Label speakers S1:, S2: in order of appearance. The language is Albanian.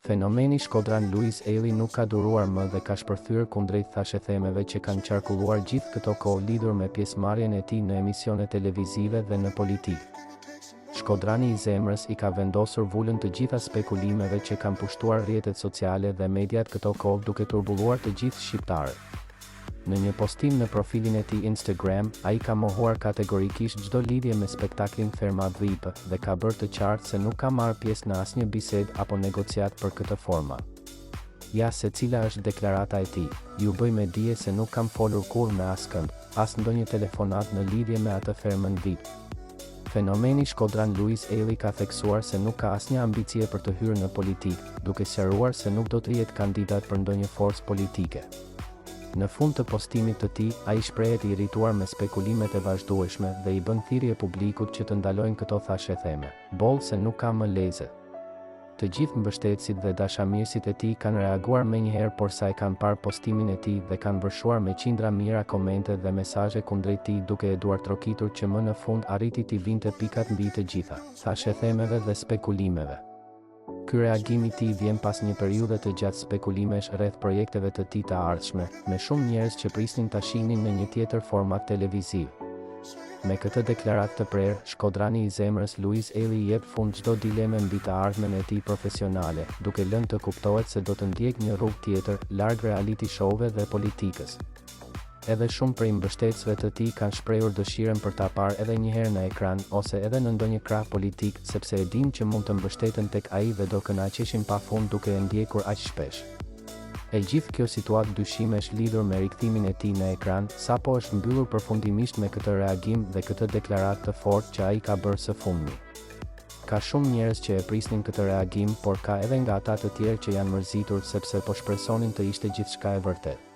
S1: Fenomeni Shkodran Luis Eli nuk ka duruar më dhe ka shpërthyer kundrejt thashethemeve që kanë qarkulluar gjithë këto kohë lidhur me pjesëmarrjen e tij në emisione televizive dhe në politikë. Shkodrani i zemrës i ka vendosur vulën të gjitha spekulimeve që kanë pushtuar rrjetet sociale dhe mediat këto kohë duke turbulluar të gjithë shqiptarët. Në një postim në profilin e tij Instagram, ai ka mohuar kategorikisht çdo lidhje me spektaklin Fermat VIP dhe ka bërë të qartë se nuk ka marrë pjesë në asnjë bisedë apo negociat për këtë format. Ja se cila është deklarata e tij: "Ju bëj me dije se nuk kam folur kurrë me askënd, as ndonjë telefonat në lidhje me atë Fermat VIP." Fenomeni Shkodran Luis Eli ka theksuar se nuk ka asnjë ambicie për të hyrë në politikë, duke sqaruar se nuk do të jetë kandidat për ndonjë forcë politike. Në fund të postimit të tij, ai shprehet i irrituar me spekulimet e vazhdueshme dhe i bën thirrje publikut që të ndalojnë këto thashetheme. Boll se nuk ka më lezet. Të gjithë mbështetësit dhe dashamirësit e tij kanë reaguar menjëherë por sa e kanë parë postimin e tij dhe kanë vërshuar me qindra mijëra komente dhe mesazhe kundrejt tij duke e duar trokitur që më në fund arriti t'i vinte pikat mbi të gjitha thashethemeve dhe spekulimeve. Ky reagim i tij vjen pas një periudhe të gjatë spekulimesh rreth projekteve të tij të ardhshme, me shumë njerëz që prisnin ta shihnin në një tjetër format televiziv. Me këtë deklaratë të prerë, Shkodrani i zemrës Luis Eli jep fund çdo dileme mbi të ardhmen e tij profesionale, duke lënë të kuptohet se do të ndjek një rrugë tjetër, larg reality show-ve dhe politikës. Edhe shumë prej mbështetësve të tij kanë shprehur dëshirën për ta parë edhe një herë në ekran ose edhe në ndonjë krah politik, sepse e dinë që mund të mbështeten tek ai dhe do kënaqeshin pafund duke e ndjekur aq shpesh. E gjithë kjo situatë dyshimesh lidhur me rikthimin e tij në ekran, sapo është mbyllur përfundimisht me këtë reagim dhe këtë deklaratë të fortë që ai ka bërë së fundmi. Ka shumë njerëz që e prisnin këtë reagim, por ka edhe nga ata të tjerë që janë mërzitur sepse po shpresonin të ishte gjithçka e vërtetë.